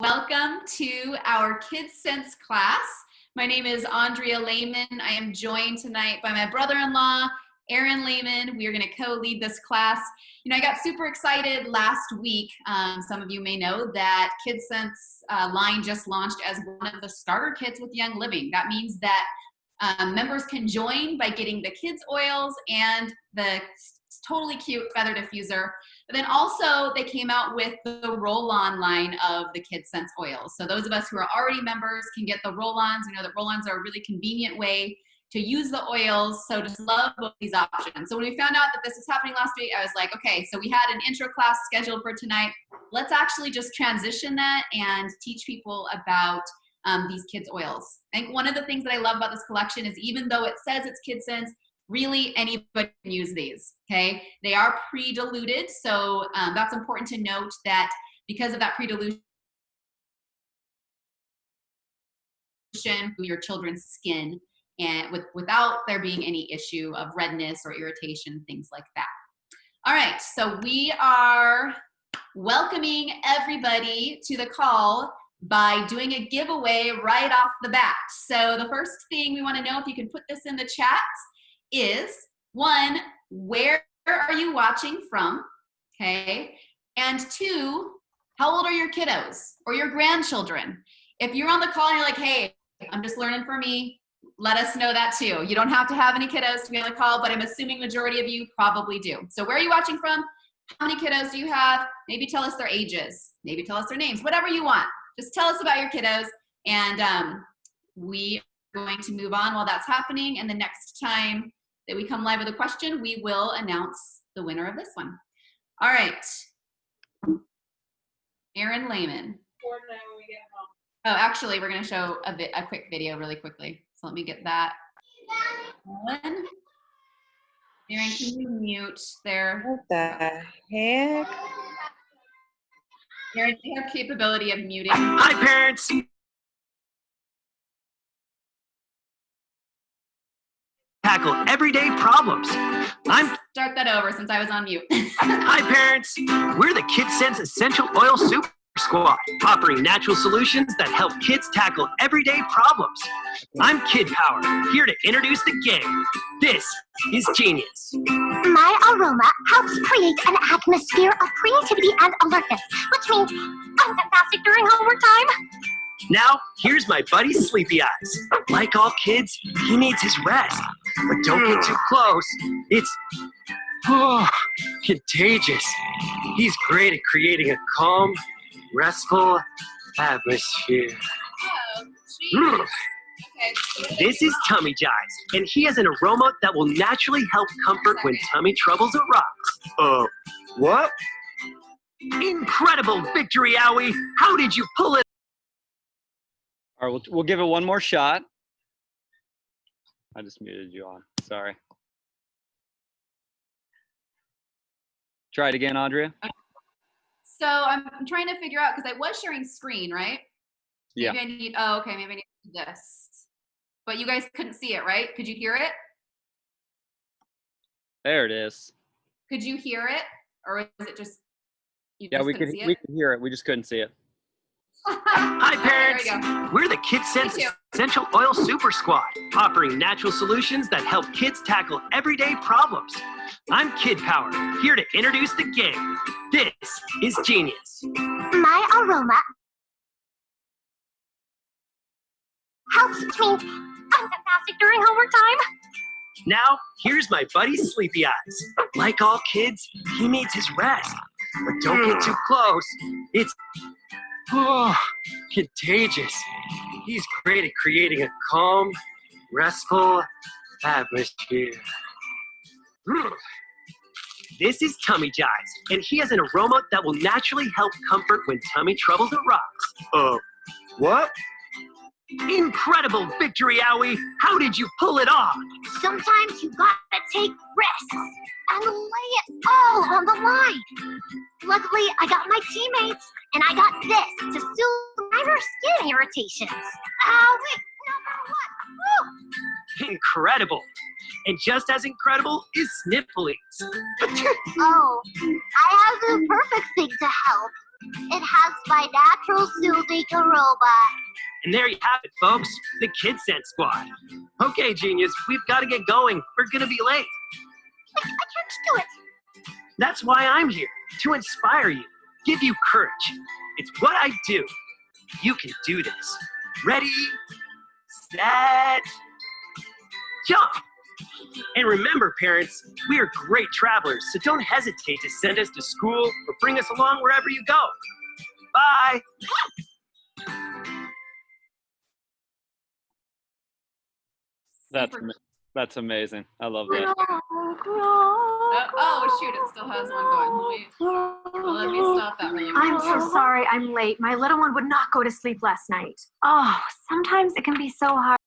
Welcome to our Kids Sense class. My name is Andrea Lehman. I am joined tonight by my brother-in-law, Aaron Lehman. We are going to co-lead this class. You know, I got super excited last week. Some of you may know that Kids Sense line just launched as one of the starter kits with Young Living. That means that members can join by getting the kids oils and the totally cute feather diffuser. But then also they came out with the roll-on line of the Kids Sense oils. So those of us who are already members can get the roll-ons. We know that roll-ons are a really convenient way to use the oils. So just love both these options. So when we found out that this was happening last week, I was like, okay, so we had an intro class scheduled for tonight. Let's actually just transition that and teach people about these kids oils. I think one of the things that I love about this collection is even though it says it's Kids Sense, really anybody can use these, okay? They are pre-diluted, so that's important to note that because of that pre-dilution, your children's skin and without there being any issue of redness or irritation, things like that. All right, so we are welcoming everybody to the call by doing a giveaway right off the bat. So the first thing we want to know, if you can put this in the chat, is one, where are you watching from? Okay. And two, how old are your kiddos or your grandchildren? If you're on the call and you're like, hey, I'm just learning for me, let us know that too. You don't have to have any kiddos to be on the call, but I'm assuming majority of you probably do. So where are you watching from? How many kiddos do you have? Maybe tell us their ages. Maybe tell us their names, whatever you want. Just tell us about your kiddos, and we are going to move on while that's happening. And the next time that we come live with a question, we will announce the winner of this one. All right. Aaron Lehman. Oh, actually, we're going to show a quick video really quickly. So let me get that. Aaron, can you mute there? What the heck? Aaron, do you have capability of muting? Hi, parents. Tackle everyday problems. Start that over since I was on mute. Hi, parents. We're the Kids Sense Essential Oil Super Squad, offering natural solutions that help kids tackle everyday problems. I'm Kid Power, here to introduce the gang. This is Genius. My aroma helps create an atmosphere of creativity and alertness, which means I'm fantastic during homework time. Now, here's my buddy Sleepylze. Like all kids, he needs his rest. But don't get too close. It's contagious. He's great at creating a calm, restful atmosphere. Oh, okay. This is Tummy Jives, and he has an aroma that will naturally help comfort when tummy troubles arise. What? Incredible victory, Owie! How did you pull it? All right, we'll give it one more shot. I just muted you on. Sorry. Try it again, Andrea. So I'm trying to figure out, because I was sharing screen, right? Yeah. Maybe I need, oh, okay, maybe I need to do this. But you guys couldn't see it, right? Could you hear it? There it is. Could you hear it? Or is it just, you Yeah, just we couldn't could see it? hear it. We just couldn't see it. Hi, parents. There we go. We're the Kids Sense Me too. Essential Oil Super Squad, offering natural solutions that help kids tackle everyday problems. I'm Kid Power, here to introduce the gang. This is Genius. My aroma helps, which means I'm fantastic during homework time. Now, here's my buddy Sleepylze. Like all kids, he needs his rest. But don't get too close. It's contagious. He's great at creating a calm, restful atmosphere. This is Tummy Jives, and he has an aroma that will naturally help comfort when tummy troubles arise. What? Incredible victory, Owie! How did you pull it off? Sometimes you gotta take risks and lay it all on the line. Luckily, I got my teammates, and I got this to soothe minor skin irritations. Wait, number one. Woo! Incredible. And just as incredible is Sniffle Ease. Oh, I have the perfect thing to help. It has my natural soothing aroma. And there you have it, folks, the Kid Sense Squad. Okay, genius, we've got to get going. We're going to be late. I can't do it. That's why I'm here, to inspire you, give you courage. It's what I do. You can do this. Ready, set, jump. And remember, parents, we are great travelers, so don't hesitate to send us to school or bring us along wherever you go. Bye. That's amazing. I love that. Oh, shoot, it still has one going. Let me stop that really quick. I'm so sorry I'm late. My little one would not go to sleep last night. Oh, sometimes it can be so hard.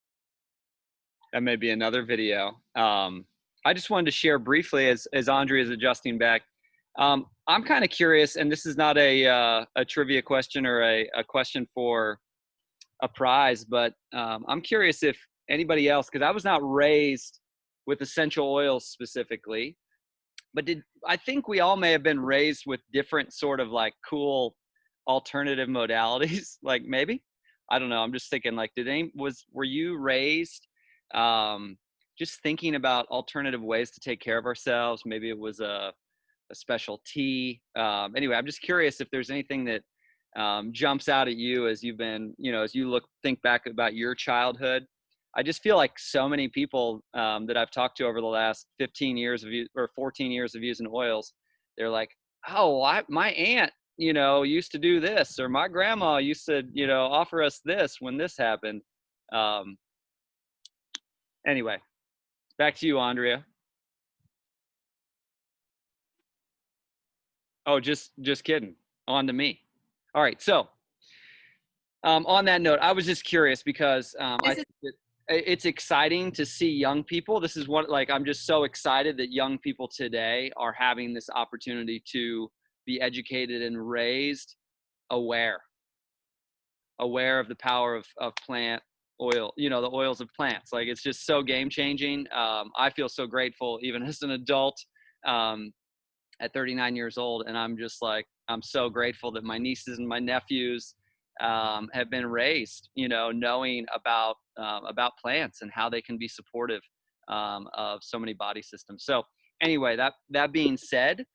That may be another video. I just wanted to share briefly as Andrea is adjusting back. I'm kind of curious, and this is not a trivia question or a question for a prize, but I'm curious if anybody else, because I was not raised with essential oils specifically, but I think we all may have been raised with different sort of like cool alternative modalities, like maybe, I don't know. I'm just thinking like, were you raised just thinking about alternative ways to take care of ourselves? Maybe it was a special tea. Anyway, I'm just curious if there's anything that jumps out at you as you've been, as you think back about your childhood. I just feel like so many people that I've talked to over the last 15 years or 14 years of using oils, they're like, oh, my aunt, used to do this, or my grandma used to, offer us this when this happened. Anyway, back to you, Andrea. Oh, just kidding. On to me. All right. So on that note, I was just curious because I think that it's exciting to see young people. This is I'm just so excited that young people today are having this opportunity to be educated and raised aware of the power of plant oil, the oils of plants. Like, it's just so game changing. I feel so grateful even as an adult at 39 years old. And I'm just like, I'm so grateful that my nieces and my nephews have been raised, knowing about plants and how they can be supportive of so many body systems. So anyway, that being said,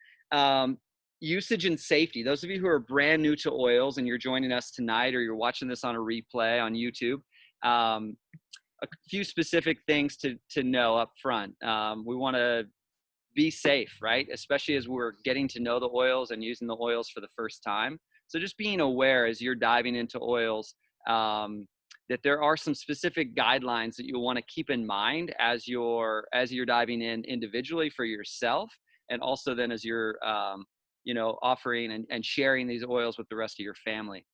usage and safety. Those of you who are brand new to oils and you're joining us tonight, or you're watching this on a replay on YouTube, a few specific things to know up front. We want to be safe, right? Especially as we're getting to know the oils and using the oils for the first time. So just being aware as you're diving into oils, that there are some specific guidelines that you'll want to keep in mind as you're diving in individually for yourself, and also then as you're offering and sharing these oils with the rest of your family.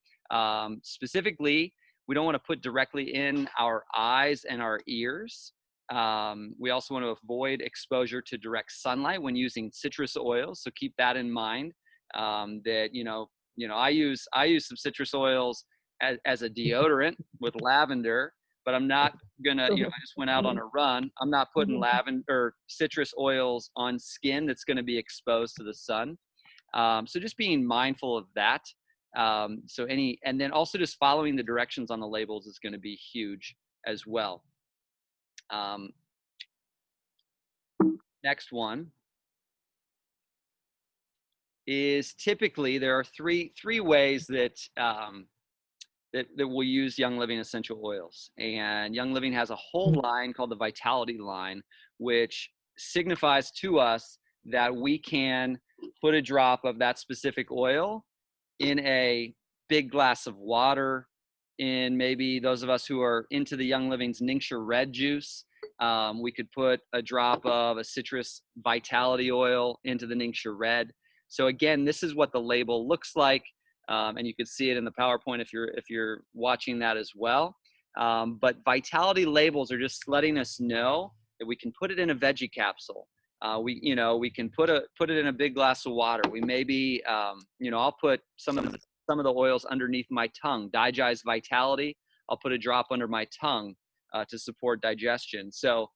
Specifically, we don't want to put directly in our eyes and our ears. We also want to avoid exposure to direct sunlight when using citrus oils. So keep that in mind. That I use some citrus oils as a deodorant with lavender, but I'm not gonna. I just went out on a run. I'm not putting lavender or citrus oils on skin that's going to be exposed to the sun. So just being mindful of that. And then also just following the directions on the labels is going to be huge as well. Next one is typically there are three ways that we'll use Young Living essential oils. And Young Living has a whole line called the Vitality line, which signifies to us that we can put a drop of that specific oil in a big glass of water. In maybe those of us who are into the Young Living's Ningxia Red juice, we could put a drop of a citrus vitality oil into the Ningxia Red. So again, this is what the label looks like, and you can see it in the PowerPoint if you're watching that as well. But vitality labels are just letting us know that we can put it in a veggie capsule. We can put it in a big glass of water. We maybe, I'll put some of the oils underneath my tongue. Digest Vitality, I'll put a drop under my tongue to support digestion. So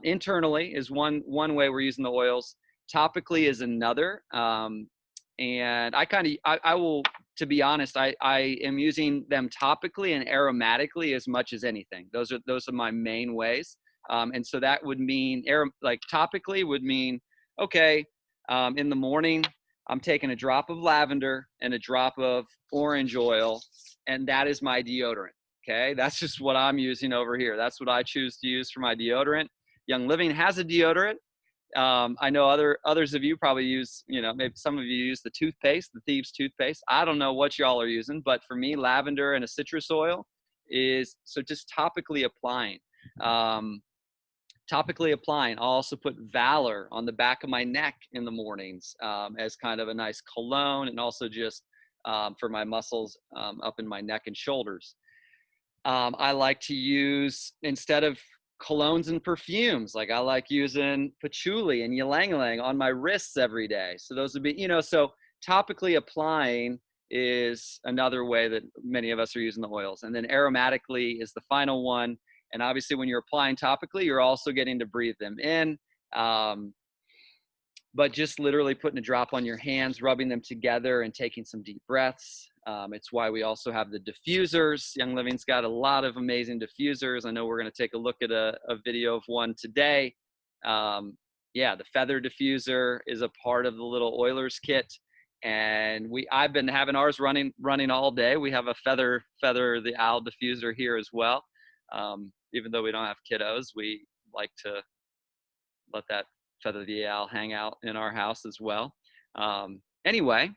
internally is one way we're using the oils. Topically is another. And I will to be honest, I am using them topically and aromatically as much as anything. Those are my main ways. And so that would mean like topically would mean, okay, in the morning, I'm taking a drop of lavender and a drop of orange oil, and that is my deodorant. Okay, that's just what I'm using over here. That's what I choose to use for my deodorant. Young Living has a deodorant. I know others of you probably use, maybe some of you use the toothpaste, the Thieves toothpaste. I don't know what y'all are using, but for me, lavender and a citrus oil is, so just topically applying. I'll also put Valor on the back of my neck in the mornings as kind of a nice cologne, and also just for my muscles up in my neck and shoulders. I like to use, instead of colognes and perfumes, like I like using patchouli and ylang ylang on my wrists every day. So those would be, so topically applying is another way that many of us are using the oils. And then aromatically is the final one. And obviously when you're applying topically, you're also getting to breathe them in. But just literally putting a drop on your hands, rubbing them together and taking some deep breaths. It's why we also have the diffusers. Young Living's got a lot of amazing diffusers. I know we're going to take a look at a video of one today. The feather diffuser is a part of the little Oilers kit. And I've been having ours running all day. We have a feather the owl diffuser here as well. Even though we don't have kiddos, we like to let that feather the owl hang out in our house as well. Anyway,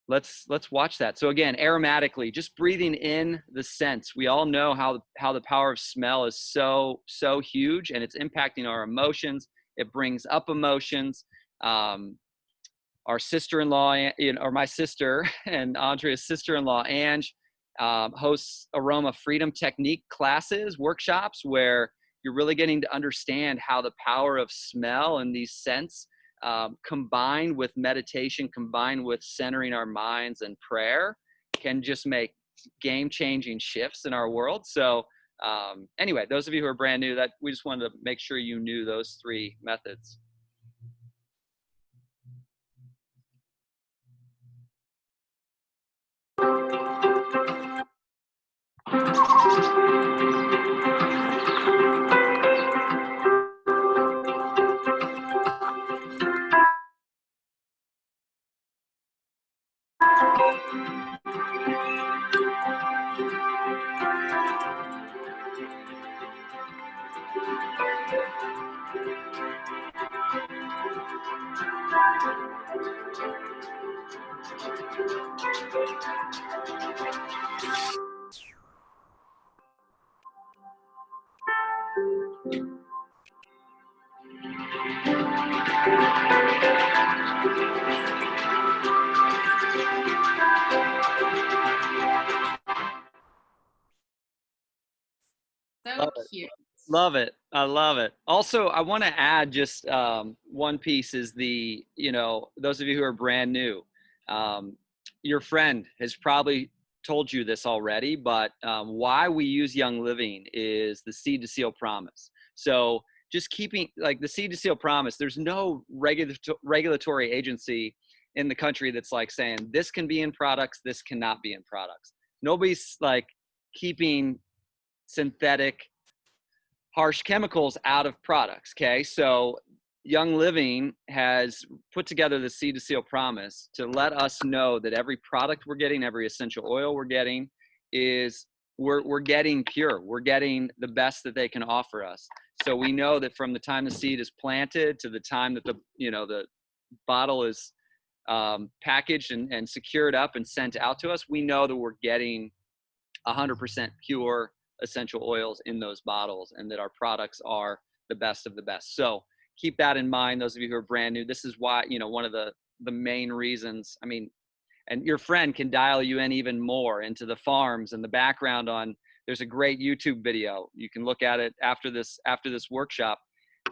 let's watch that. So again, aromatically, just breathing in the scents. We all know how the power of smell is so huge, and it's impacting our emotions. It brings up emotions. Our sister-in-law, or my sister and Andrea's sister-in-law, Ange, hosts Aroma Freedom Technique classes, workshops, where you're really getting to understand how the power of smell and these scents combined with meditation, combined with centering our minds and prayer, can just make game-changing shifts in our world. So anyway, those of you who are brand new, that we just wanted to make sure you knew those 3 methods. So cute. Love it. I love it. Also, I want to add just one piece is those of you who are brand new, your friend has probably told you this already, but why we use Young Living is the Seed to Seal promise. So just keeping, like, the Seed to Seal promise, there's no regulatory agency in the country that's like saying this can be in products, this cannot be in products. Nobody's like keeping synthetic harsh chemicals out of products. Okay. So Young Living has put together the Seed to Seal promise to let us know that every product we're getting, every essential oil we're getting is we're getting pure. We're getting the best that they can offer us. So we know that from the time the seed is planted to the time that the bottle is packaged and secured up and sent out to us, we know that we're getting 100% pure essential oils in those bottles, and that our products are the best of the best. So keep that in mind, those of you who are brand new. This is why, one of the main reasons, and your friend can dial you in even more into the farms and the background on, there's a great YouTube video. You can look at it after this workshop.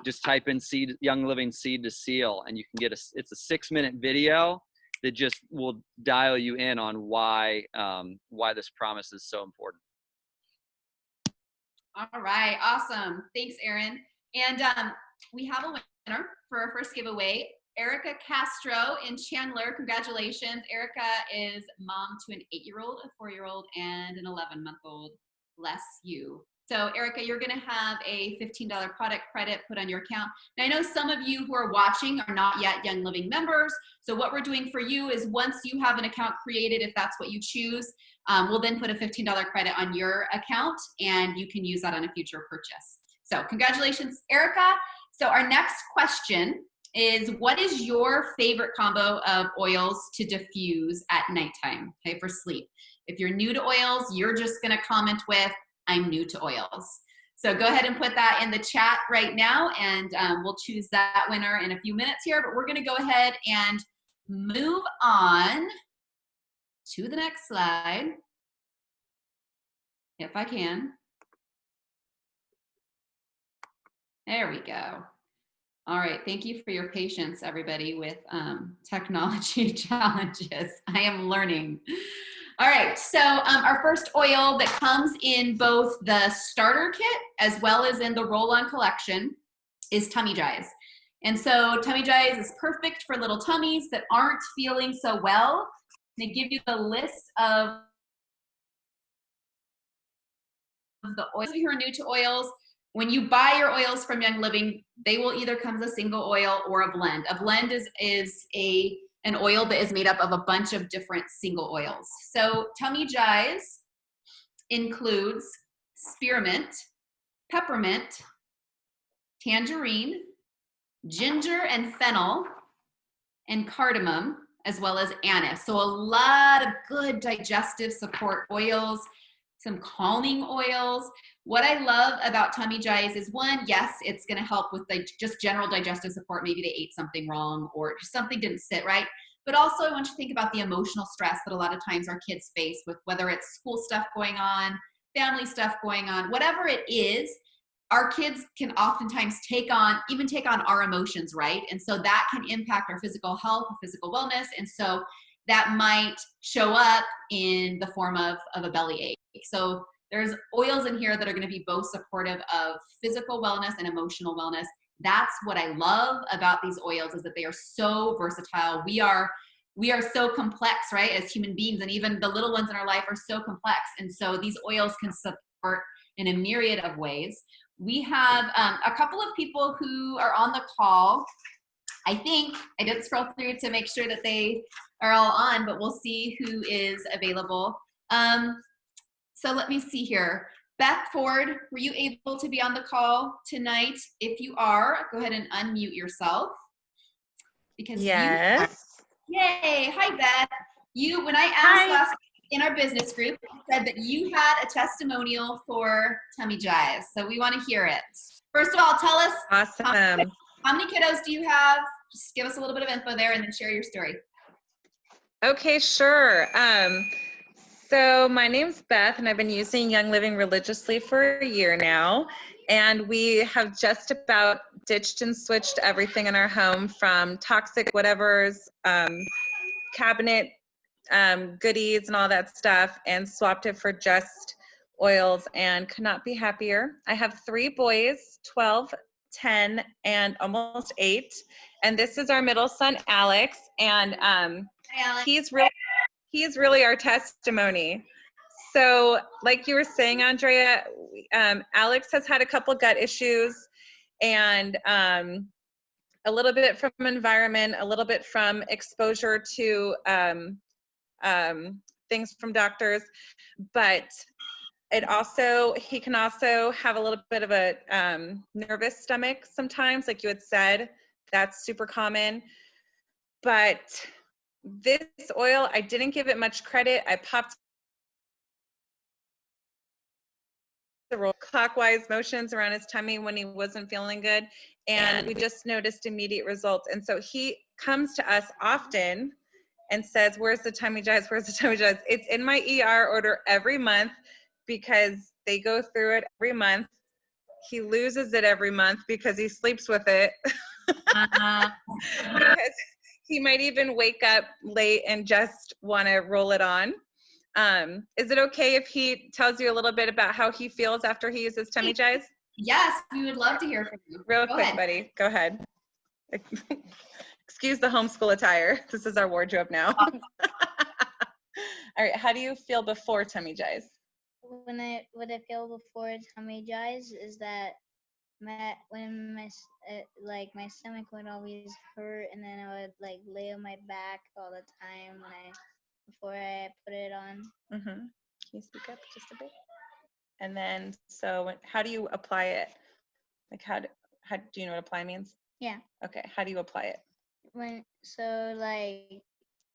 Just type in Young Living Seed to Seal, and you can get it's a 6-minute video that just will dial you in on why this promise is so important. All right, awesome. Thanks, Aaron. And we have a winner for our first giveaway. Erica Castro in Chandler. Congratulations. Erica is mom to an 8-year-old, a 4-year-old, and an 11-month-old. Bless you. So Erica, you're gonna have a $15 product credit put on your account. Now I know some of you who are watching are not yet Young Living members. So what we're doing for you is once you have an account created, if that's what you choose, we'll then put a $15 credit on your account and you can use that on a future purchase. So congratulations, Erica. So our next question is, what is your favorite combo of oils to diffuse at nighttime, okay, for sleep? If you're new to oils, you're just gonna comment with, I'm new to oils. So go ahead and put that in the chat right now and we'll choose that winner in a few minutes here, but we're gonna go ahead and move on to the next slide, if I can. There we go. All right, thank you for your patience, everybody, with technology challenges. I am learning. All right, so our first oil that comes in both the starter kit as well as in the roll-on collection is Tummy Jize. And so Tummy Jize is perfect for little tummies that aren't feeling so well. They give you the list of the oils. If you are new to oils, when you buy your oils from Young Living, they will either come as a single oil or a blend. A blend is an oil that is made up of a bunch of different single oils. So Tummy Jize includes spearmint, peppermint, tangerine, ginger and fennel, and cardamom, as well as anise. So a lot of good digestive support oils, some calming oils. What I love about Tummy Jize is, one, yes, it's gonna help with just general digestive support. Maybe they ate something wrong or just something didn't sit right. But also I want you to think about the emotional stress that a lot of times our kids face with whether it's school stuff going on, family stuff going on, whatever it is, our kids can oftentimes take on our emotions, right? And so that can impact our physical health, physical wellness. And so that might show up in the form of a bellyache. So there's oils in here that are going to be both supportive of physical wellness and emotional wellness. That's what I love about these oils, is that they are so versatile. We are so complex, right, as human beings, and even the little ones in our life are so complex. And so these oils can support in a myriad of ways. We have a couple of people who are on the call. I think I did scroll through to make sure that they are all on, but we'll see who is available. So let me see here. Beth Ford, were you able to be on the call tonight? If you are, go ahead and unmute yourself. Because yes. Yay, hi Beth. When I asked last week in our business group, you said that you had a testimonial for Tummy Jize. So we want to hear it. First of all, tell us Awesome. how many kiddos do you have? Just give us a little bit of info there and then share your story. Okay, sure. So my name's Beth, and I've been using Young Living religiously for a year now. And we have just about ditched and switched everything in our home, from toxic whatevers, cabinet goodies and all that stuff, and swapped it for just oils, and could not be happier. I have 3 boys, 12, 10, and almost 8. And this is our middle son, Alex. And Hi, Alex. he's really our testimony. So like you were saying, Andrea, Alex has had a couple gut issues, and a little bit from environment, a little bit from exposure to things from doctors, but he can also have a little bit of a nervous stomach sometimes, like you had said. That's super common. But this oil, I didn't give it much credit. I popped the clockwise motions around his tummy when he wasn't feeling good, and we just noticed immediate results. And so he comes to us often and says, where's the Tummy Jize? Where's the Tummy Jize? It's in my ER order every month because they go through it every month. He loses it every month because he sleeps with it. Because he might even wake up late and just want to roll it on. Is it okay if he tells you a little bit about how he feels after he uses Tummy Jize? Yes, we would love to hear from you. Real quick, buddy. Go ahead. excuse the homeschool attire. This is our wardrobe now. All right, how do you feel before tummy jies? What I feel before tummy jies is that my stomach would always hurt, and then I would like lay on my back all the time before I put it on. Mm-hmm. Can you speak up just a bit? And then, so how do you apply it? Like how do you know what apply means? Yeah. Okay, how do you apply it? Like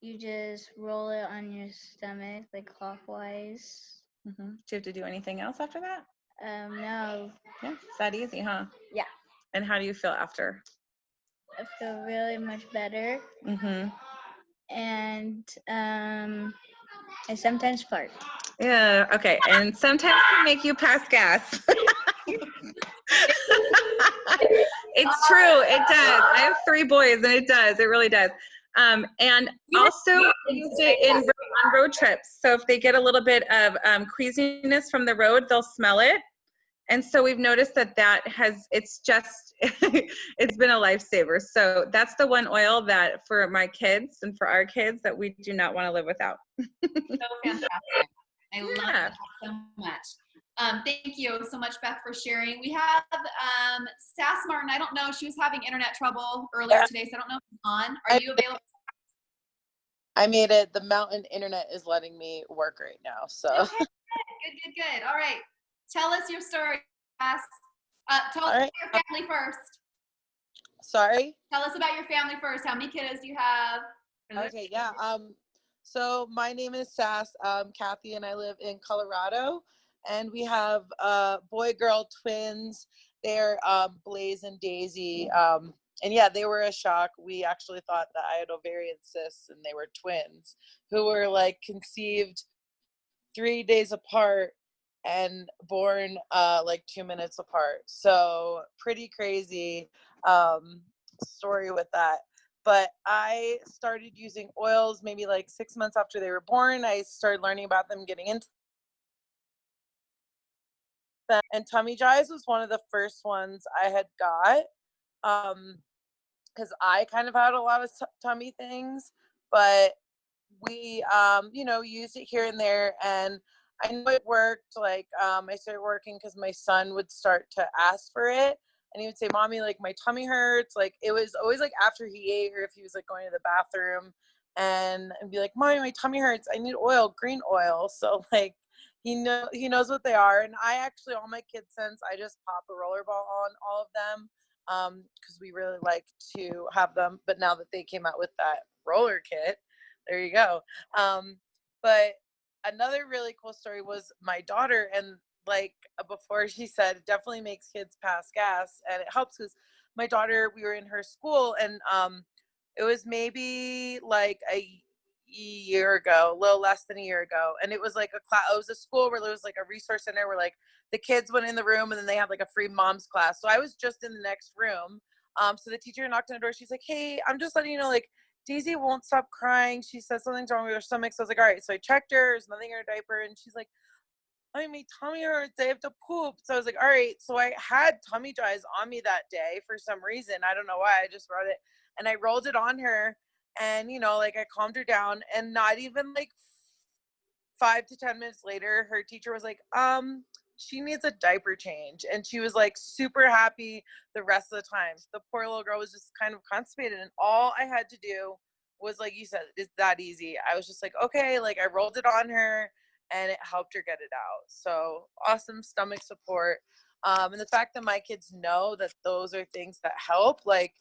you just roll it on your stomach like clockwise. Mm-hmm. Do you have to do anything else after that? No. Yeah, it's that easy, huh? Yeah. And how do you feel after? I feel really much better. Mm-hmm. And I sometimes fart. Yeah, okay. And sometimes they make you pass gas. It's true. It does. I have 3 boys, and it does. It really does. And also use it on road trips. So if they get a little bit of queasiness from the road, they'll smell it. And so we've noticed that it's just, it's been a lifesaver. So that's the one oil that for my kids and for our kids that we do not want to live without. So fantastic. I love that so much. Thank you so much, Beth, for sharing. We have Sass Martin. I don't know. She was having internet trouble earlier today, so I don't know if it's on. Are you available? I made it. The mountain internet is letting me work right now. So. Okay. Good. All right. Tell us your story, Sass. Tell us about your family first. Sorry? Tell us about your family first. How many kiddos do you have? Okay, yeah. So my name is Sass. Kathy and I live in Colorado, and we have boy-girl twins. They're Blaze and Daisy. And yeah, they were a shock. We actually thought that I had ovarian cysts, and they were twins who were like conceived 3 days apart and born like 2 minutes apart. So pretty crazy story with that. But I started using oils maybe like 6 months after they were born. I started learning about them, getting into them. And tummy jies was one of the first ones I had got because I kind of had a lot of tummy things, but we used it here and there, and I know it worked. Like I started working because my son would start to ask for it, and he would say, "Mommy, like my tummy hurts." Like it was always like after he ate, or if he was like going to the bathroom, and be like, "Mommy, my tummy hurts. I need oil, green oil." So like he knows what they are. And I actually, all my kids scents, I just pop a roller ball on all of them because we really like to have them. But now that they came out with that roller kit, there you go. But another really cool story was my daughter, and like before she said, it definitely makes kids pass gas, and it helps because my daughter, we were in her school, and it was maybe like a year ago, a little less than a year ago, and it was like a class. It was a school where there was like a resource center where like the kids went in the room, and then they had like a free mom's class. So I was just in the next room. So the teacher knocked on the door. She's like, "Hey, I'm just letting you know, like, Daisy won't stop crying. She says something's wrong with her stomach." So I was like, all right. So I checked her. There's nothing in her diaper. And she's like, "I my tummy hurts. I have to poop." So I was like, all right. So I had tummy jies on me that day for some reason. I don't know why. I just wrote it. And I rolled it on her. And, like I calmed her down. And not even like 5 to 10 minutes later, her teacher was like, she needs a diaper change. And she was like super happy the rest of the time. The poor little girl was just kind of constipated, and all I had to do was, like you said, it's that easy. I was just like, okay, like I rolled it on her and it helped her get it out. So awesome stomach support. And the fact that my kids know that those are things that help, like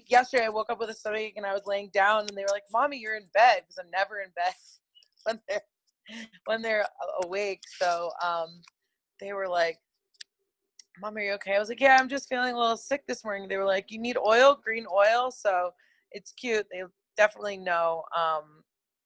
yesterday I woke up with a stomachache and I was laying down and they were like, "Mommy, you're in bed," because I'm never in bed when they're awake. So they were like, "Mom, are you okay?" I was like, "Yeah, I'm just feeling a little sick this morning." They were like, "You need oil, green oil." So it's cute. They definitely know.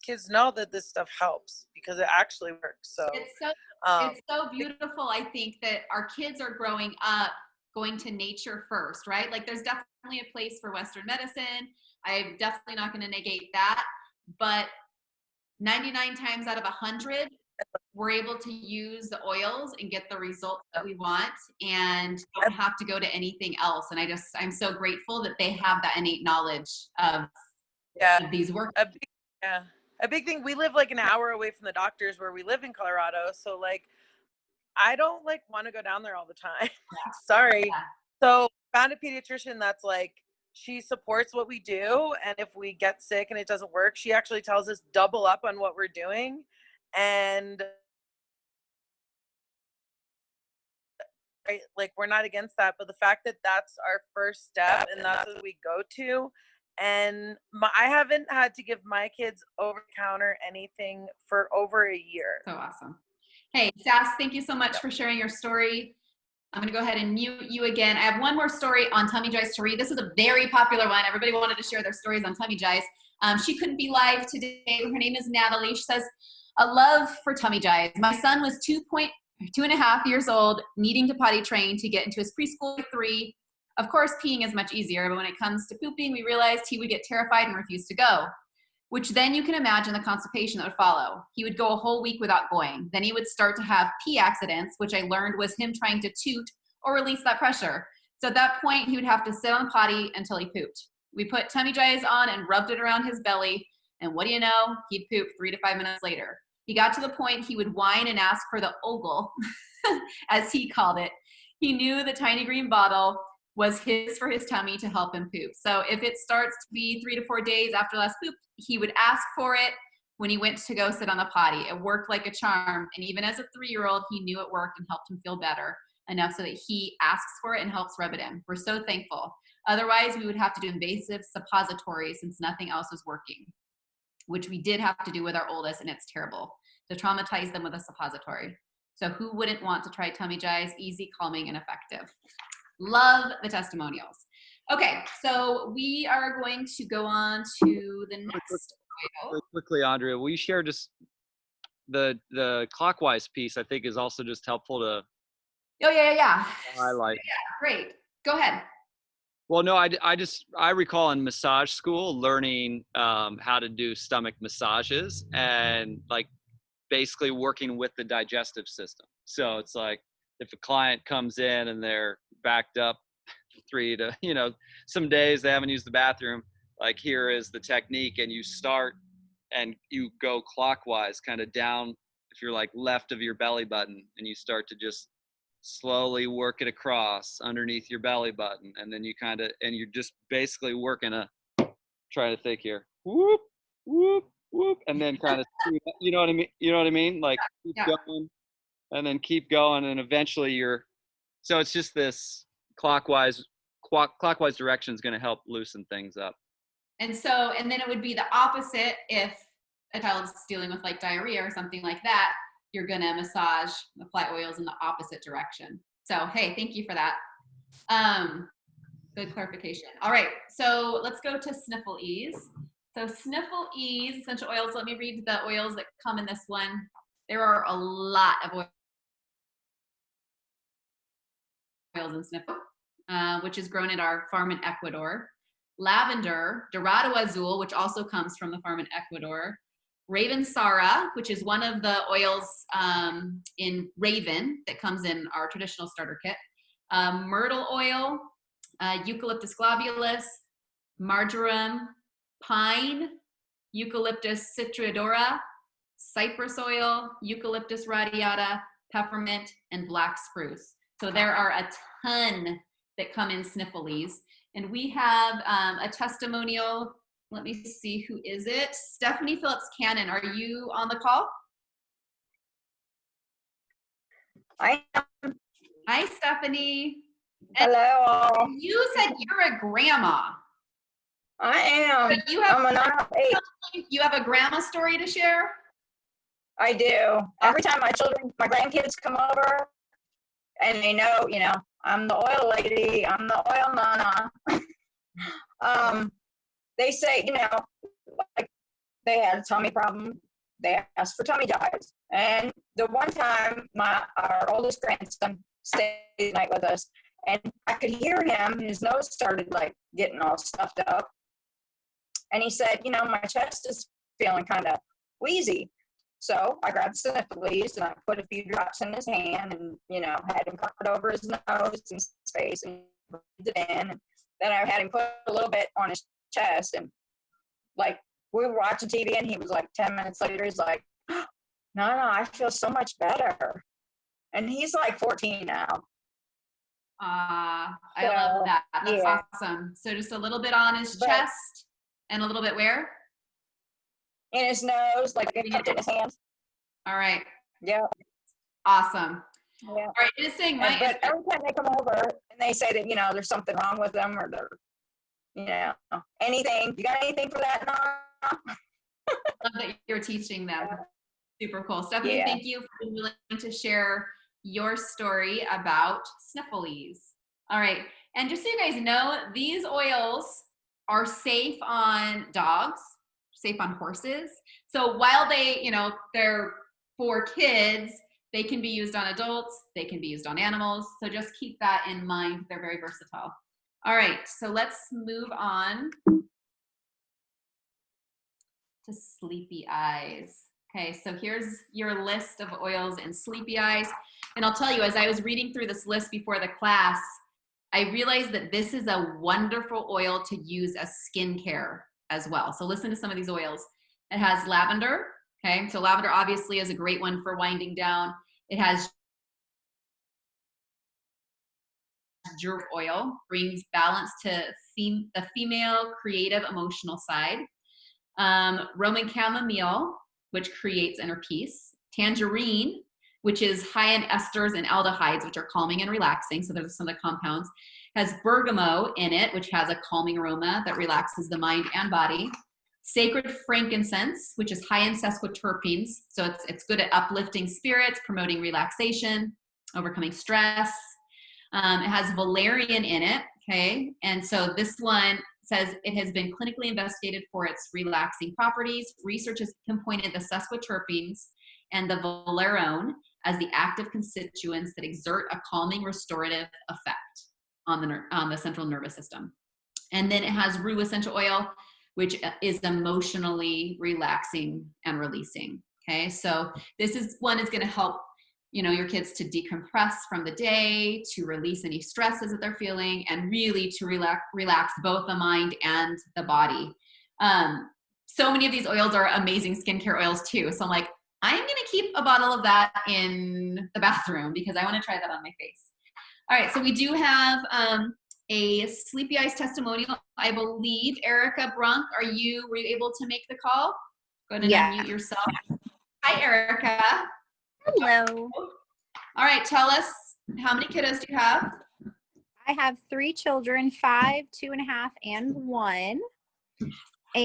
Kids know that this stuff helps because it actually works. So it's so beautiful. I think that our kids are growing up going to nature first, right? Like there's definitely a place for Western medicine. I'm definitely not going to negate that, but 99 times out of 100, we're able to use the oils and get the results that we want and don't have to go to anything else. And I'm so grateful that they have that innate knowledge of these work. A big thing, we live like an hour away from the doctors where we live in Colorado. So like, I don't like want to go down there all the time. Sorry. Yeah. So found a pediatrician that's like, she supports what we do. And if we get sick and it doesn't work, she actually tells us double up on what we're doing. And like, we're not against that, but the fact that that's our first step and that's what we go to. And I haven't had to give my kids over-the-counter anything for over a year. So awesome. Hey, Sass, thank you so much for sharing your story. I'm going to go ahead and mute you again. I have one more story on tummy jies to read. This is a very popular one. Everybody wanted to share their stories on tummy jies. She couldn't be live today. Her name is Natalie. She says, a love for tummy jies. My son was 2.5 years old, needing to potty train to get into his preschool at 3. Of course, peeing is much easier, but when it comes to pooping, we realized he would get terrified and refuse to go, which then you can imagine the constipation that would follow. He would go a whole week without going. Then he would start to have pee accidents, which I learned was him trying to toot or release that pressure. So at that point, he would have to sit on the potty until he pooped. We put tummy jies on and rubbed it around his belly, and what do you know? He'd poop 3 to 5 minutes later. He got to the point he would whine and ask for the ogle, as he called it. He knew the tiny green bottle was his for his tummy to help him poop. So if it starts to be 3 to 4 days after last poop, he would ask for it when he went to go sit on the potty. It worked like a charm. And even as a 3-year-old, he knew it worked and helped him feel better enough so that he asks for it and helps rub it in. We're so thankful. Otherwise, we would have to do invasive suppositories since nothing else was working, which we did have to do with our oldest, and it's terrible to traumatize them with a suppository. So who wouldn't want to try tummy jies? Easy, calming, and effective. Love the testimonials. Okay, so we are going to go on to the next oil. Really quickly, Andrea, will you share just the clockwise piece? I think is also just helpful to highlight. Yeah, great. Go ahead. Well, no, I recall in massage school learning how to do stomach massages and like basically working with the digestive system. So it's like if a client comes in and they're backed up 3 to, some days they haven't used the bathroom, like here is the technique, and you start and you go clockwise kind of down, if you're like left of your belly button, and you start to just slowly work it across underneath your belly button, and then you and you're just basically working trying to think here, whoop, whoop, whoop, and then kind of, you know what I mean? Like keep going, and then keep going, and eventually so it's just this clockwise direction is going to help loosen things up. And then it would be the opposite if a child's dealing with like diarrhea or something like that. You're going to apply oils in the opposite direction. So, hey, thank you for that. Good clarification. All right, so let's go to Sniffle Ease. So Sniffle Ease essential oils. Let me read the oils that come in this one. There are a lot of oils in Sniffle, which is grown at our farm in Ecuador. Lavender, Dorado Azul, which also comes from the farm in Ecuador. Raven Sara, which is one of the oils in Raven that comes in our traditional starter kit. Myrtle oil, Eucalyptus globulus, marjoram, pine, Eucalyptus citriodora, cypress oil, Eucalyptus radiata, peppermint, and black spruce. So there are a ton that come in Sniffylze. And we have a testimonial. Let me see, who is it? Stephanie Phillips Cannon, are you on the call? I am. Hi, Stephanie. Hello. And you said you're a grandma. I am. But you have, I'm a 8. You have a grandma story to share? I do. Every time my grandkids come over, and they know, I'm the oil lady, I'm the oil nana. They say, like they had a tummy problem. They asked for tummy jives. And the one time our oldest grandson stayed the night with us, and I could hear him, his nose started like getting all stuffed up. And he said, my chest is feeling kind of wheezy. So I grabbed Sniffle Ease and I put a few drops in his hand and, had him put it over his nose and his face and breathed it in. And then I had him put a little bit on his chest, and like we were watching TV and he was like 10 minutes later, he's like, no, I feel so much better. And he's like 14 now. I love that. That's awesome. So just a little bit on his chest and a little bit where? In his nose, like in his hands. All right. Yeah. Awesome. Yeah. All right. It is saying but every time they come over and they say that, there's something wrong with them or they're, anything. You got anything for that? No. Love that you're teaching them. Super cool. Stephanie, thank you for being willing to share your story about Sniffle Ease. All right. And just so you guys know, these oils are safe on dogs, safe on horses. So while they're for kids, they can be used on adults, they can be used on animals. So just keep that in mind. They're very versatile. All right, so let's move on to Sleepylze. Okay, so here's your list of oils in Sleepylze. And I'll tell you, as I was reading through this list before the class, I realized that this is a wonderful oil to use as skincare as well. So listen to some of these oils. It has lavender, okay? So lavender obviously is a great one for winding down. It has Generusi oil, brings balance to the female creative emotional side. Roman chamomile, which creates inner peace. Tangerine, which is high in esters and aldehydes, which are calming and relaxing. So there's some of the compounds. Has bergamot in it, which has a calming aroma that relaxes the mind and body. Sacred frankincense, which is high in sesquiterpenes. So it's good at uplifting spirits, promoting relaxation, overcoming stress. It has valerian in it, okay? And so this one says it has been clinically investigated for its relaxing properties. Research has pinpointed the sesquiterpenes and the valerian as the active constituents that exert a calming, restorative effect on the central nervous system. And then it has rue essential oil, which is emotionally relaxing and releasing. Okay, so this is one is going to help your kids to decompress from the day, to release any stresses that they're feeling, and really to relax both the mind and the body. So many of these oils are amazing skincare oils too. So I'm like, I'm going to keep a bottle of that in the bathroom because I want to try that on my face. All right, so we do have a Sleepylze testimonial. I believe Erica Brunk, were you able to make the call? Go ahead and unmute yourself. Hi, Erica. Hello. All right, tell us, how many kiddos do you have? I have 3 children, 5, 2.5, and 1.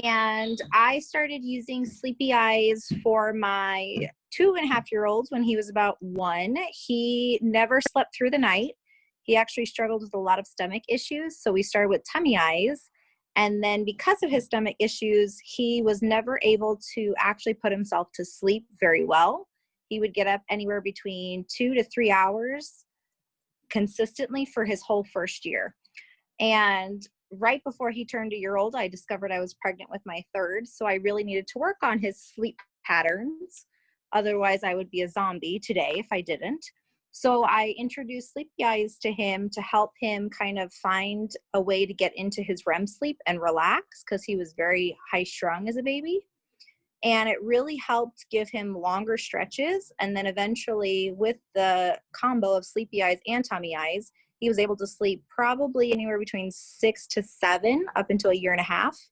And I started using Sleepylze for my 2.5-year-old when he was about 1. He never slept through the night. He actually struggled with a lot of stomach issues. So we started with Tummyeyes. And then because of his stomach issues, he was never able to actually put himself to sleep very well. He would get up anywhere between 2 to 3 hours consistently for his whole first year. And right before he turned a year old, I discovered I was pregnant with my 3rd. So I really needed to work on his sleep patterns. Otherwise, I would be a zombie today if I didn't. So I introduced Sleepylze to him to help him kind of find a way to get into his REM sleep and relax because he was very high strung as a baby. And it really helped give him longer stretches. And then eventually with the combo of Sleepylze and Tummyeyes, he was able to sleep probably anywhere between 6 to 7 up until 1.5 years.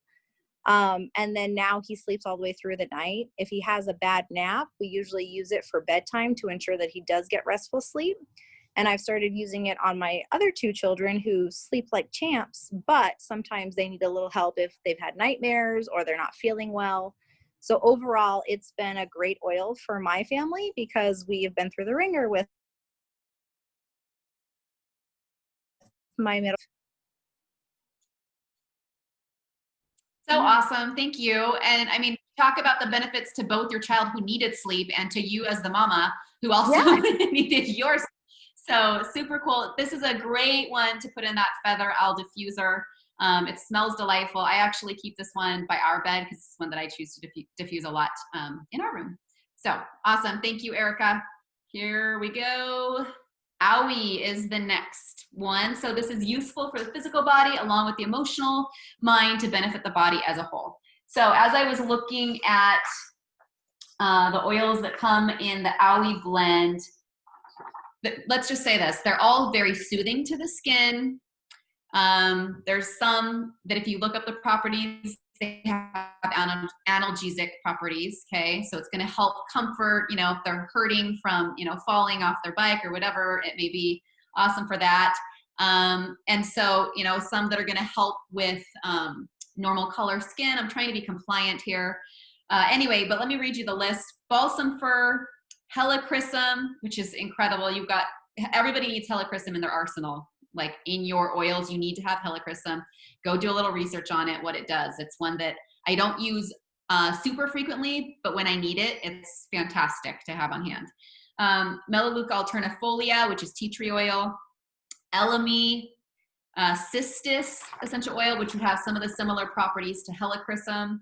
And then now he sleeps all the way through the night. If he has a bad nap, we usually use it for bedtime to ensure that he does get restful sleep. And I've started using it on my other 2 children who sleep like champs, but sometimes they need a little help if they've had nightmares or they're not feeling well. So overall, it's been a great oil for my family because we have been through the ringer with my middle. So awesome. Thank you. And I mean, talk about the benefits to both your child who needed sleep and to you as the mama who also needed yours. So super cool. This is a great one to put in that feather owl diffuser. It smells delightful. I actually keep this one by our bed because it's one that I choose to diffuse a lot in our room. So awesome. Thank you, Erica. Here we go. Owie is the next one. So this is useful for the physical body along with the emotional mind to benefit the body as a whole. So as I was looking at the oils that come in the Owie blend, let's just say this, they're all very soothing to the skin. There's some that if you look up the properties, they have analgesic properties, okay? So it's gonna help comfort, you know, if they're hurting from, you know, falling off their bike or whatever, it may be awesome for that. And so, you know, some that are gonna help with normal color skin. I'm trying to be compliant here. Anyway, but let me read you the list. Balsam fir, helichrysum, which is incredible. You've got, everybody needs helichrysum in their arsenal. Like in your oils, you need to have helichrysum. Go do a little research on it, what it does. It's one that I don't use super frequently, but when I need it, it's fantastic to have on hand. Melaleuca alternifolia, which is tea tree oil. Elemi, cistus essential oil, which would have some of the similar properties to helichrysum.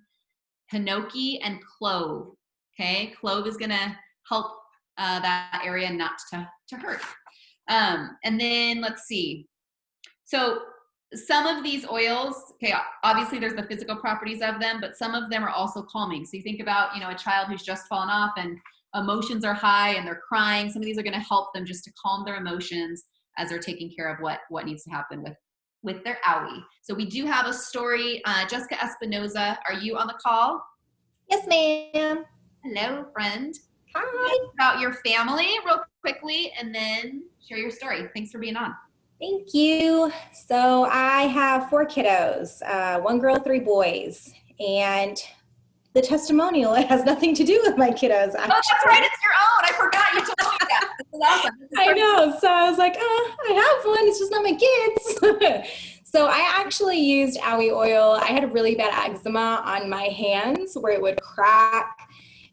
Hinoki and clove. Okay, clove is gonna help that area not to hurt. And then let's see. So some of these oils, okay, obviously there's the physical properties of them, but some of them are also calming. So you think about, you know, a child who's just fallen off and emotions are high and they're crying. Some of these are going to help them just to calm their emotions as they're taking care of what needs to happen with their owie. So we do have a story. Jessica Espinoza, are you on the call? Yes, ma'am. Hello, friend. Hi. About your family real quickly and then share your story. Thanks for being on. Thank you. So I have 4 kiddos, 1 girl, 3 boys, and the testimonial, it has nothing to do with my kiddos. Actually. Oh, that's right. It's your own. I forgot you told me that. This is awesome. I know. So I was like, I have one. It's just not my kids. So I actually used Owie oil. I had a really bad eczema on my hands where it would crack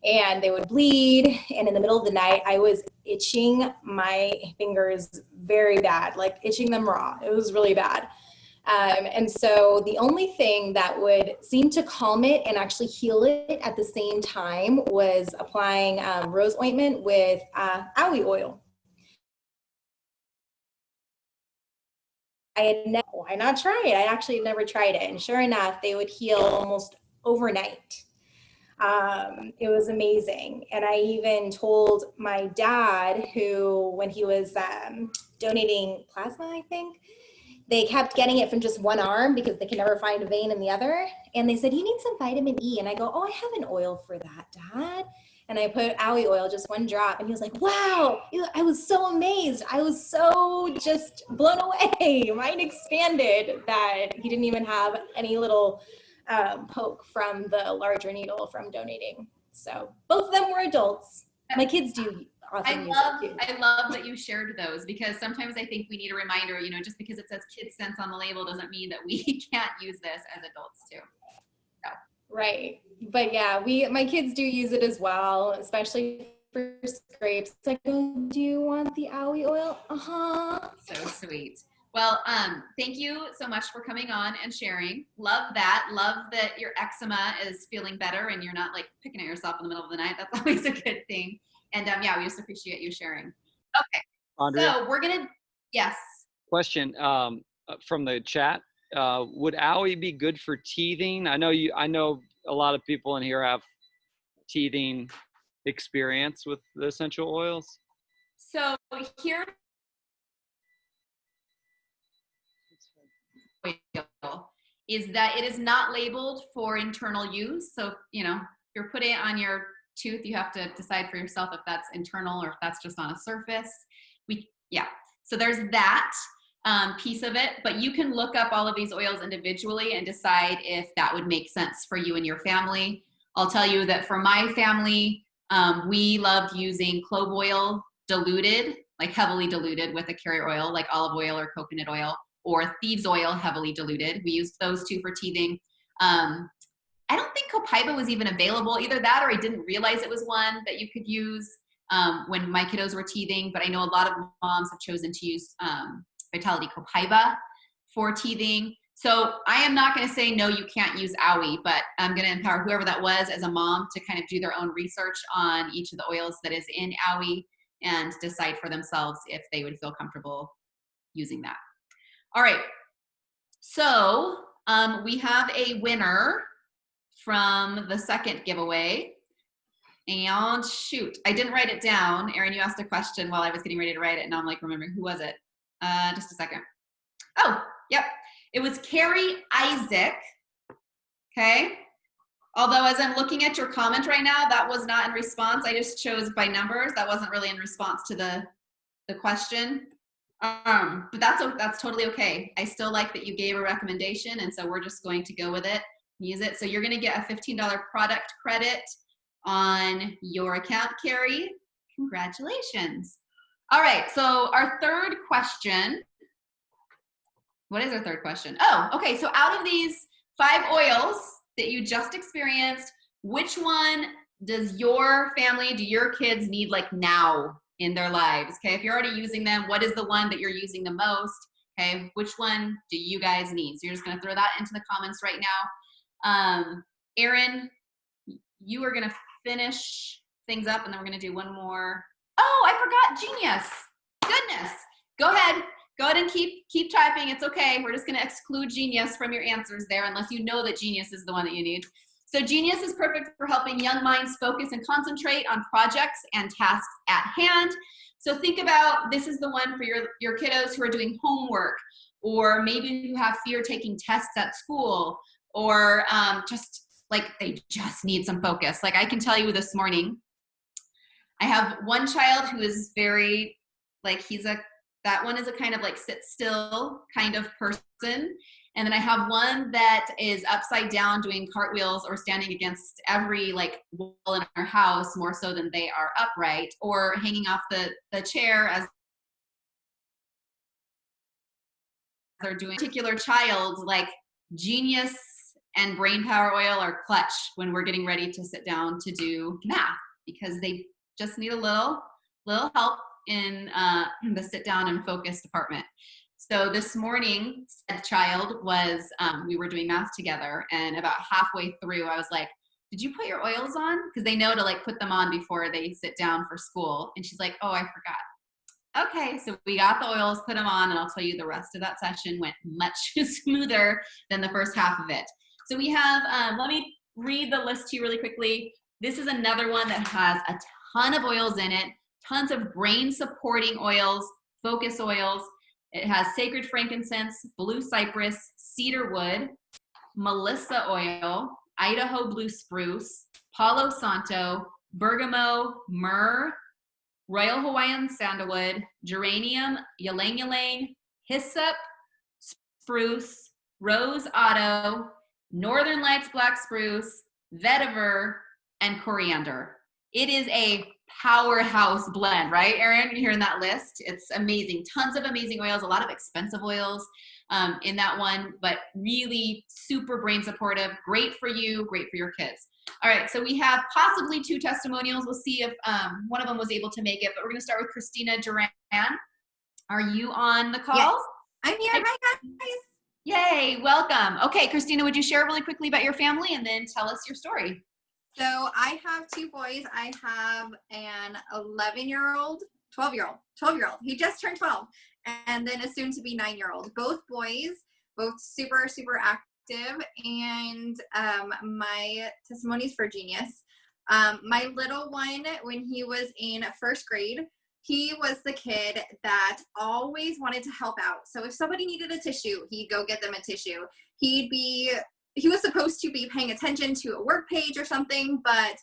and they would bleed. And in the middle of the night, I was itching my fingers very bad, like itching them raw. It was really bad. And so the only thing that would seem to calm it and actually heal it at the same time was applying rose ointment with Owie oil. Why not try it? I actually had never tried it. And sure enough, they would heal almost overnight. It was amazing. And I even told my dad, who, when he was donating plasma, I think, they kept getting it from just one arm because they can never find a vein in the other. And they said, you need some vitamin E. And I go, oh, I have an oil for that, Dad. And I put Owie oil, just 1 drop. And he was like, wow, I was so amazed. I was so just blown away. Mine expanded that he didn't even have any little poke from the larger needle from donating. So both of them were adults. My kids do often use it too. I love that you shared those because sometimes I think we need a reminder, you know, just because it says Kid Sense on the label doesn't mean that we can't use this as adults too. So. Right. But yeah, my kids do use it as well, especially for scrapes. It's like, oh, do you want the Owie oil? Uh-huh. So sweet. Well, thank you so much for coming on and sharing. Love that. Love that your eczema is feeling better and you're not like picking at yourself in the middle of the night. That's always a good thing. And yeah, we just appreciate you sharing. Okay. Andrea, so we're gonna, yes. Question from the chat. Would Owie be good for teething? I know a lot of people in here have teething experience with the essential oils. So here is that it is not labeled for internal use. So, you know, if you're putting it on your tooth, you have to decide for yourself if that's internal or if that's just on a surface. So there's that piece of it, but you can look up all of these oils individually and decide if that would make sense for you and your family. I'll tell you that for my family, we loved using clove oil diluted, like heavily diluted with a carrier oil, like olive oil or coconut oil, or thieves oil heavily diluted. We used those 2 for teething. I don't think copaiba was even available, either that or I didn't realize it was one that you could use when my kiddos were teething, but I know a lot of moms have chosen to use Vitality copaiba for teething. So I am not going to say, no, you can't use Owie, but I'm going to empower whoever that was as a mom to kind of do their own research on each of the oils that is in Owie and decide for themselves if they would feel comfortable using that. All right. So we have a winner from the second giveaway. And shoot, I didn't write it down. Erin, you asked a question while I was getting ready to write it, and I'm like remembering, who was it? Just a second. Oh, yep. It was Carrie Isaac. Okay. Although as I'm looking at your comment right now, that was not in response. I just chose by numbers. That wasn't really in response to the question. But that's totally okay. I still like that you gave a recommendation, and so we're just going to go with it, use it. So you're going to get a $15 product credit on your account, Carrie. Congratulations. All right, so our third question. What is our third question? Oh, okay, so out of these 5 oils that you just experienced, which one does your family, do your kids need like now in their lives? Okay, if you're already using them, what is the one that you're using the most? Okay, which one do you guys need? So you're just gonna throw that into the comments right now. Erin, you are gonna finish things up and then we're gonna do one more. Oh, I forgot Genius. Goodness. Go ahead and keep typing. It's okay. We're just gonna exclude Genius from your answers there unless you know that Genius is the one that you need. So Genius is perfect for helping young minds focus and concentrate on projects and tasks at hand. So think about, this is the one for your kiddos who are doing homework, or maybe who have fear taking tests at school, or just like they just need some focus. Like I can tell you this morning, I have one child who is very, like that one is a kind of like sit still kind of person. And then I have one that is upside down doing cartwheels or standing against every like wall in our house more so than they are upright, or hanging off the chair as they're doing. Particular child, like Genius and brain power oil are clutch when we're getting ready to sit down to do math, because they just need a little help in the sit down and focus department. So this morning, said child was, we were doing math together, and about halfway through, I was like, did you put your oils on? Because they know to like put them on before they sit down for school. And she's like, oh, I forgot. Okay, so we got the oils, put them on, and I'll tell you the rest of that session went much smoother than the first half of it. So we have, let me read the list to you really quickly. This is another one that has a ton of oils in it, tons of brain supporting oils, focus oils. It has sacred frankincense, blue cypress, cedar wood, melissa oil, Idaho blue spruce, Palo Santo, bergamot, myrrh, royal Hawaiian sandalwood, geranium, ylang ylang, hyssop, spruce, rose otto, northern lights black spruce, vetiver, and coriander. It is a powerhouse blend, right, Erin? You're hearing that list. It's amazing. Tons of amazing oils, a lot of expensive oils in that one, but really super brain supportive. Great for you, great for your kids. All right, so we have possibly 2 testimonials. We'll see if one of them was able to make it, but we're going to start with Christina Duran. Are you on the call? Yes, I'm here. Hi, guys. Yay, welcome. Okay, Christina, would you share really quickly about your family and then tell us your story? So I have 2 boys. I have an 11-year-old, 12-year-old. He just turned 12. And then a soon-to-be 9-year-old. Both boys, both super, super active. And my testimonies for Genius. My little one, when he was in 1st grade, he was the kid that always wanted to help out. So if somebody needed a tissue, he'd go get them a tissue. He was supposed to be paying attention to a work page or something, but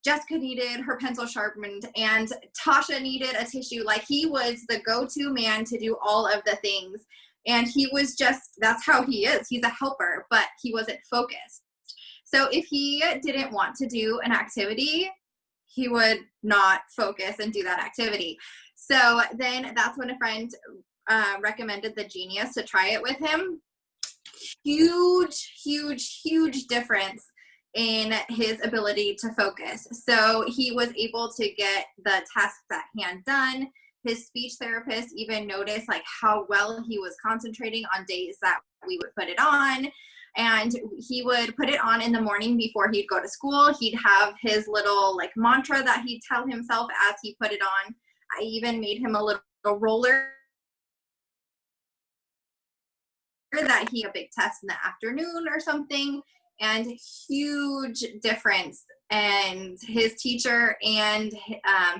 Jessica needed her pencil sharpened and Tasha needed a tissue. Like, he was the go-to man to do all of the things. And he was just, that's how he is. He's a helper, but he wasn't focused. So if he didn't want to do an activity, he would not focus and do that activity. So then that's when a friend recommended the Genius to try it with him. Huge difference in his ability to focus. So he was able to get the tasks at hand done. his speech therapist even noticed like how well he was concentrating on days that we would put it on. And he would put it on in the morning before he'd go to school. He'd have his little like mantra that he'd tell himself as he put it on. I even made him a little roller that he had a big test in the afternoon or something, and huge difference. And his teacher and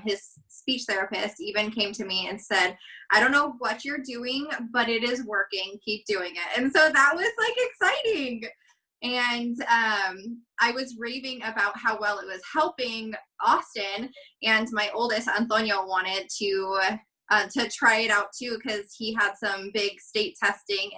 his speech therapist even came to me and said, I don't know what you're doing, but it is working. Keep doing it. And so that was like exciting. And I was raving about how well it was helping Austin, and my oldest Antonio wanted to try it out too, because he had some big state testing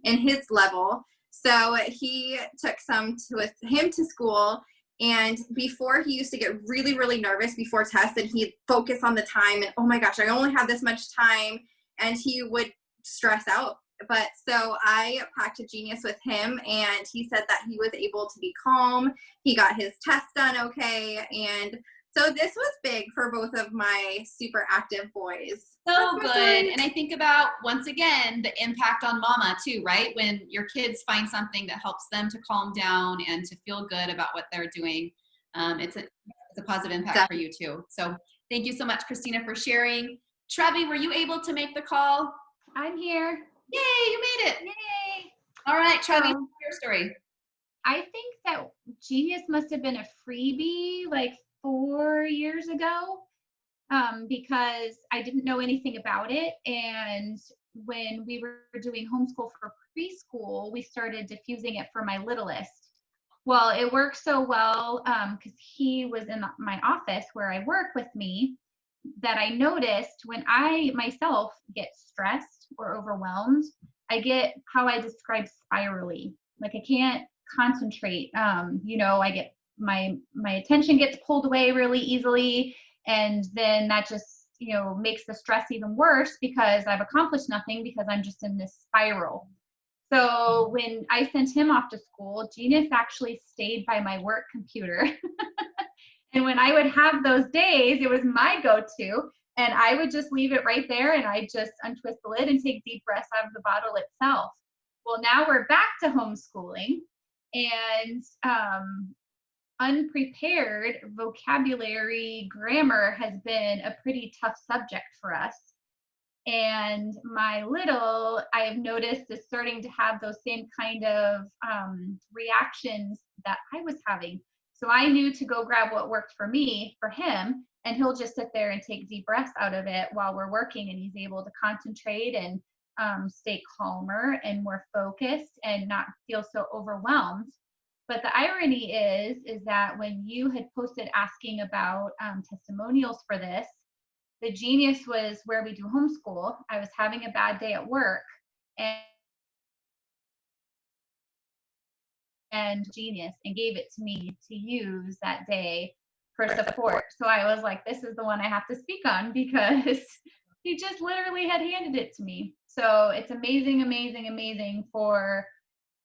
in his level. So he took some with him to school. And before, he used to get really, really nervous before tests, and he'd focus on the time and, oh my gosh, I only have this much time, and he would stress out. But so I practiced Genius with him, and he said that he was able to be calm. He got his test done okay. And so this was big for both of my super active boys. So good. And I think about, once again, the impact on mama too, right? When your kids find something that helps them to calm down and to feel good about what they're doing, it's a positive impact for you too. So thank you so much, Christina, for sharing. Trevi, were you able to make the call? I'm here. Yay, you made it. Yay. All right, Trevi, your story. I think that Genius must have been a freebie like 4 years ago, because I didn't know anything about it. And when we were doing homeschool for preschool, we started diffusing it for my littlest. Well, it worked so well because he was in my office where I work with me, that I noticed when I myself get stressed or overwhelmed, I get how I describe spirally. Like I can't concentrate. I get my attention gets pulled away really easily, and then that just makes the stress even worse because I've accomplished nothing because I'm just in this spiral. So when I sent him off to school, Genius actually stayed by my work computer. And when I would have those days, it was my go-to, and I would just leave it right there, and I just untwist the lid and take deep breaths out of the bottle itself. Well, now we're back to homeschooling, and unprepared vocabulary, grammar has been a pretty tough subject for us. And my little, I have noticed, is starting to have those same kind of reactions that I was having. So I knew to go grab what worked for me, for him, and he'll just sit there and take deep breaths out of it while we're working, and he's able to concentrate and stay calmer and more focused and not feel so overwhelmed. But the irony is that when you had posted asking about testimonials for this, the Genius was where we do homeschool. I was having a bad day at work, and Genius, and gave it to me to use that day for support. So I was like, this is the one I have to speak on, because he just literally had handed it to me. So it's amazing, amazing, amazing for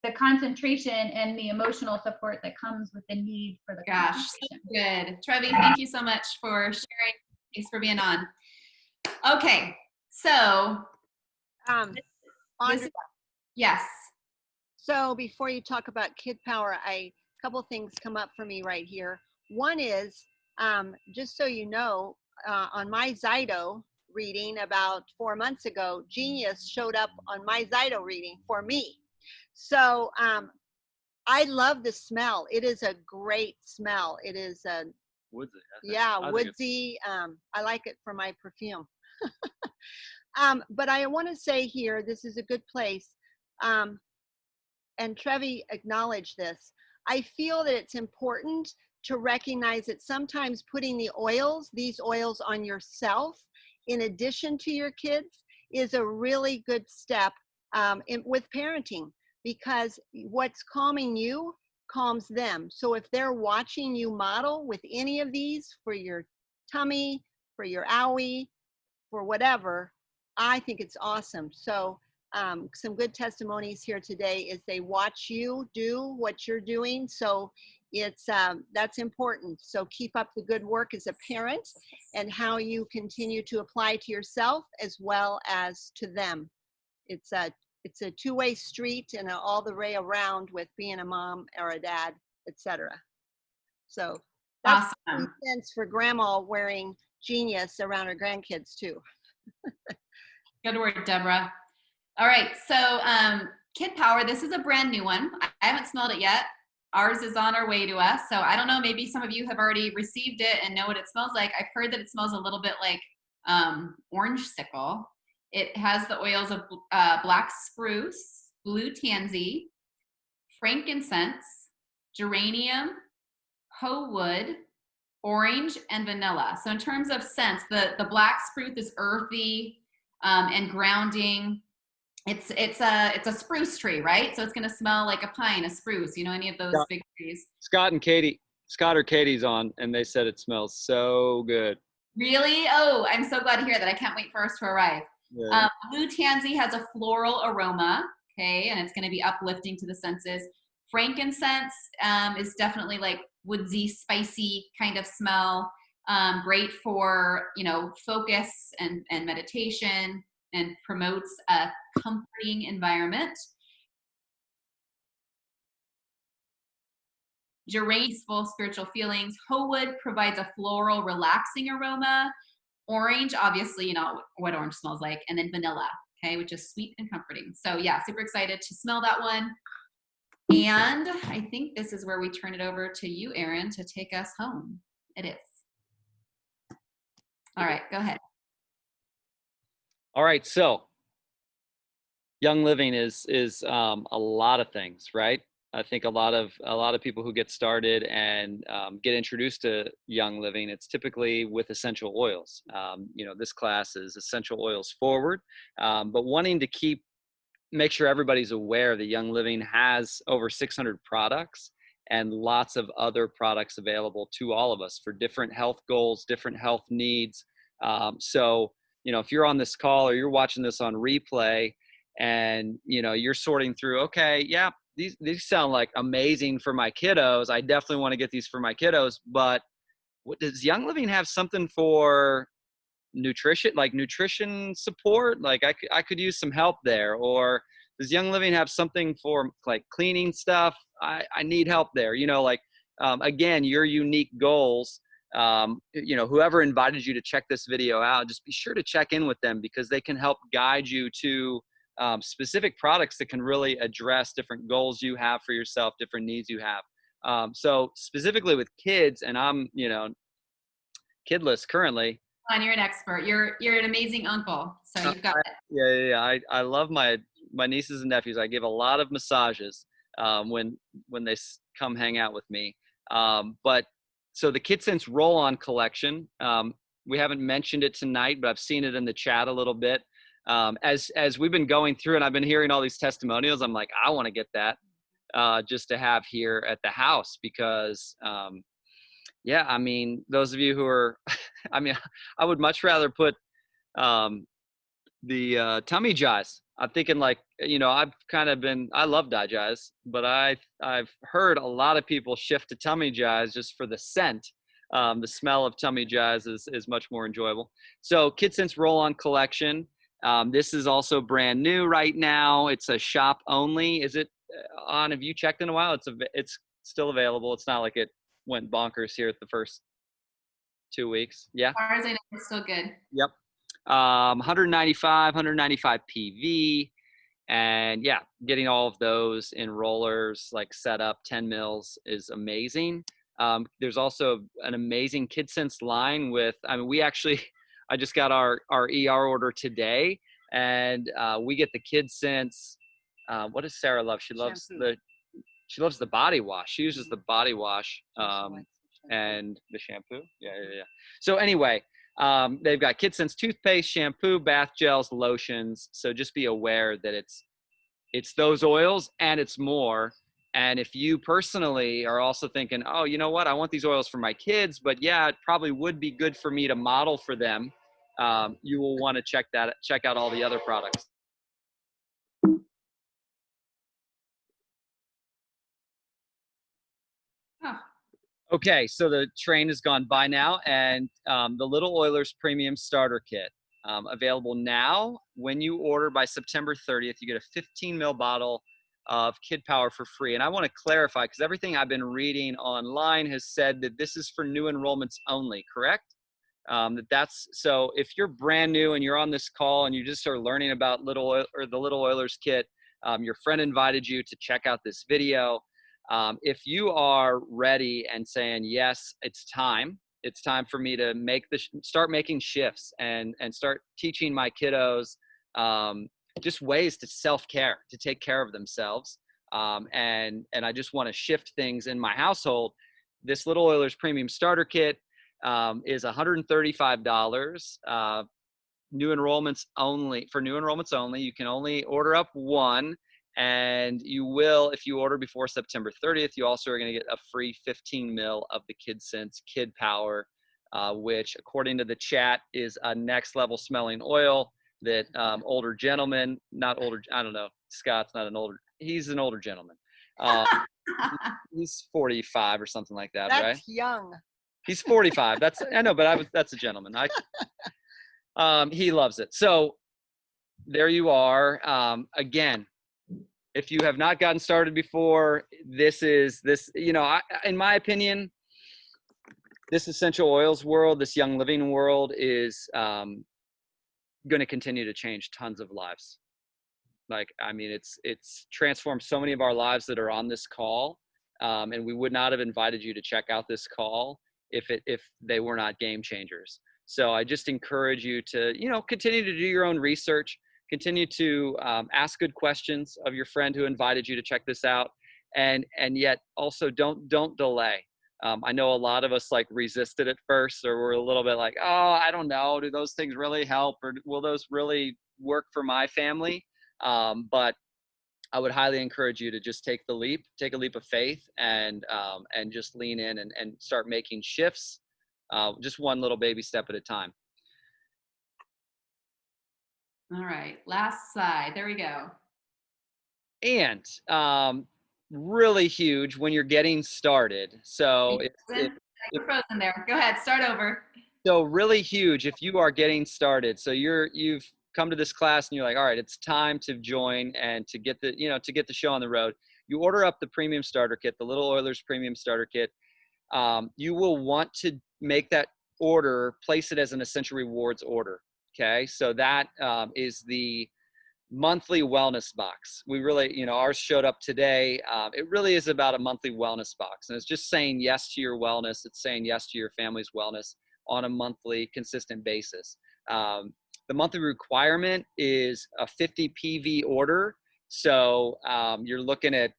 the concentration and the emotional support that comes with the need for the concentration. Good. Trevi, thank you so much for sharing. Thanks for being on. Okay, so yes. So before you talk about Kid Power, a couple things come up for me right here. One is, just so you know, on my Zyto reading about 4 months ago, Genius showed up on my Zyto reading for me. So I love the smell. It is a great smell. It is a woodsy. Yeah, woodsy. I like it for my perfume. But I want to say here, this is a good place. And Trevi acknowledged this. I feel that it's important to recognize that sometimes putting these oils on yourself in addition to your kids is a really good step with parenting, because what's calming you calms them. So if they're watching you model with any of these for your tummy, for your owie, for whatever, I think it's awesome. So some good testimonies here today is they watch you do what you're doing. So It's that's important. So keep up the good work as a parent, and how you continue to apply to yourself as well as to them. It's a two-way street and all the way around with being a mom or a dad, etc. So that's awesome. sense for grandma wearing Genius around her grandkids too. Good word, Deborah. All right, so Kid Power, this is a brand new one. I haven't smelled it yet. Ours is on our way to us. So I don't know, maybe some of you have already received it and know what it smells like. I've heard that it smells a little bit like orange sickle. It has the oils of black spruce, blue tansy, frankincense, geranium, hoe wood, orange, and vanilla. So in terms of scents, the black spruce is earthy and grounding. It's a spruce tree, right? So it's gonna smell like a pine, a spruce, you know, any of those big trees. Scott or Katie's on, and they said it smells so good. Really? Oh, I'm so glad to hear that. I can't wait for us to arrive. Yeah. Blue tansy has a floral aroma, okay, and it's gonna be uplifting to the senses. Frankincense is definitely like woodsy, spicy kind of smell. Great for, you know, focus and meditation, and promotes a comforting environment. Geranium, peaceful spiritual feelings. Hoe wood provides a floral, relaxing aroma. Orange, obviously, you know what orange smells like. And then vanilla, okay, which is sweet and comforting. So yeah, super excited to smell that one. And I think this is where we turn it over to you, Erin, to take us home. It is. All right, go ahead. All right, so Young Living is a lot of things, right? I think a lot of people who get started and get introduced to Young Living, it's typically with essential oils. You know, this class is essential oils forward, but wanting to make sure everybody's aware that Young Living has over 600 products and lots of other products available to all of us for different health goals, different health needs. So, you know, if you're on this call or you're watching this on replay and, you know, you're sorting through, okay, yeah, these sound like amazing for my kiddos. I definitely want to get these for my kiddos, but does Young Living have something for nutrition support? Like I could use some help there. Or does Young Living have something for like cleaning stuff? I need help there. You know, like, again, your unique goals, you know, whoever invited you to check this video out, just be sure to check in with them, because they can help guide you to specific products that can really address different goals you have for yourself, different needs you have. So specifically with kids, and I'm, you know, kidless currently. You're an expert. You're an amazing uncle, so you've got it. Yeah. I love my nieces and nephews. I give a lot of massages when they come hang out with me. But so the KidSense roll-on collection, we haven't mentioned it tonight, but I've seen it in the chat a little bit. As we've been going through and I've been hearing all these testimonials, I'm like, I want to get that just to have here at the house, because yeah, I mean, those of you who are, I mean, I would much rather put the tummy jize. I'm thinking like, you know, I love dijize, but I've heard a lot of people shift to tummy jize just for the scent. The smell of tummy jize is much more enjoyable. So KidSense roll-on collection. This is also brand new right now. It's a shop only. Is it on? Have you checked in a while? It's still available. It's not like it went bonkers here at the first 2 weeks. Yeah. As far as I know, it's still good. Yep. 195 PV. And yeah, getting all of those in rollers, like set up 10 mils is amazing. There's also an amazing KidSense line with, I mean, I just got our ER order today, and we get the KidSense. What does Sarah love? She loves the body wash. She uses the body wash and the shampoo. Yeah. So anyway, they've got KidSense toothpaste, shampoo, bath gels, lotions. So just be aware that it's those oils and it's more. And if you personally are also thinking, oh, you know what, I want these oils for my kids, but yeah, it probably would be good for me to model for them, you will want to check out all the other products. Oh, Okay, so the train has gone by now, and the Little Oilers Premium Starter Kit, available now. When you order by September 30th, you get a 15 ml bottle of Kid Power for free. And I want to clarify, because everything I've been reading online has said that this is for new enrollments only, correct? So if you're brand new and you're on this call and you just are learning about the Little Oilers Kit, your friend invited you to check out this video. If you are ready and saying, yes, it's time for me to start making shifts and start teaching my kiddos just ways to self-care, to take care of themselves. And I just want to shift things in my household. This Little Oilers Premium Starter Kit is $135. New enrollments only. For new enrollments only, you can only order up one. And you will, if you order before September 30th, you also are going to get a free 15 ml of the KidSense Kid Power, which, according to the chat, is a next level smelling oil that older gentlemen, not older, I don't know, Scott's not an older, he's an older gentleman. He's 45 or something like that, right? That's young. He's 45. I know, but that's a gentleman. He loves it. So there you are. Again, if you have not gotten started before, in my opinion, this essential oils world, this Young Living world is going to continue to change tons of lives. It's transformed so many of our lives that are on this call. And we would not have invited you to check out this call if they were not game changers. So I just encourage you to, continue to do your own research, continue to ask good questions of your friend who invited you to check this out, and yet also don't delay. I know a lot of us resisted at first, or we're a little bit like, oh, I don't know, do those things really help, or will those really work for my family? But I would highly encourage you to just take a leap of faith, and just lean in and start making shifts, just one little baby step at a time. All right, last slide. There we go. And really huge when you're getting started. So you're frozen there. Go ahead, start over. So really huge if you are getting started. So you've come to this class and you're like, all right, it's time to join and to get the show on the road. You order up the Premium Starter Kit, the Little Oilers Premium Starter Kit. You will want to make that order, place it as an Essential Rewards order. Okay, so that is the monthly wellness box. We really, ours showed up today. It really is about a monthly wellness box, and it's just saying yes to your wellness. It's saying yes to your family's wellness on a monthly, consistent basis. The monthly requirement is a 50 PV order. So you're looking at,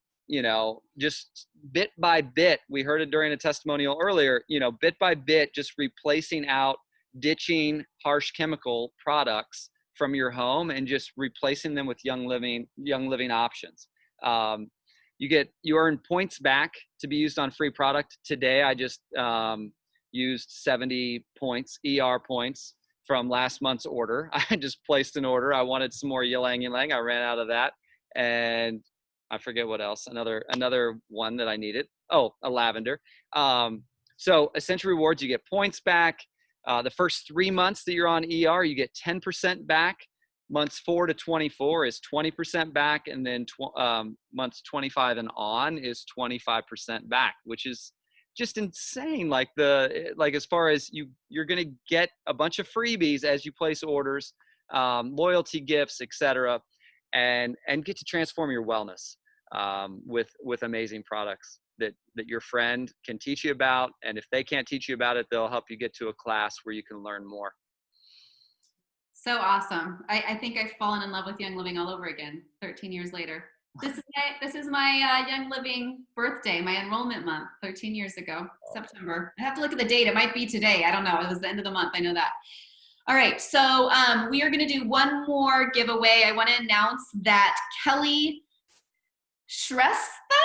just bit by bit. We heard it during a testimonial earlier, bit by bit, just replacing out, ditching harsh chemical products from your home and just replacing them with young living options. You earn points back to be used on free product. Today, I just used 70 points, ER points from last month's order. I just placed an order. I wanted some more ylang ylang. I ran out of that. And I forget what else. Another one that I needed. Oh, a lavender. So Essential Rewards, you get points back. The first 3 months that you're on ER, you get 10% back. Months 4 to 24 is 20% back. And then months 25 and on is 25% back, which is just insane. As far as you're going to get a bunch of freebies as you place orders, loyalty gifts, etc., and get to transform your wellness with amazing products that your friend can teach you about. And if they can't teach you about it, they'll help you get to a class where you can learn more. So awesome. I think I've fallen in love with Young Living all over again 13 years later. This is my Young Living birthday, my enrollment month 13 years ago, September. I have to look at the date. It might be today. I don't know. It was the end of the month. I know that. All right. So we are going to do one more giveaway. I want to announce that Kelly Shrestha,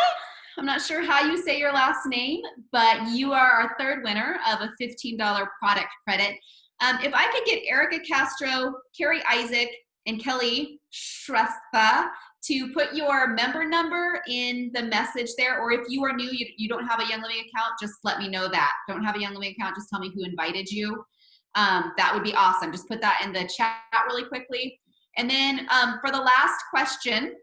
I'm not sure how you say your last name, but you are our third winner of a $15 product credit. If I could get Erica Castro, Carrie Isaac, and Kelly Shrestha to put your member number in the message there, or if you are new, you don't have a Young Living account, just let me know that. Don't have a Young Living account, just tell me who invited you. That would be awesome. Just put that in the chat really quickly. And then for the last question,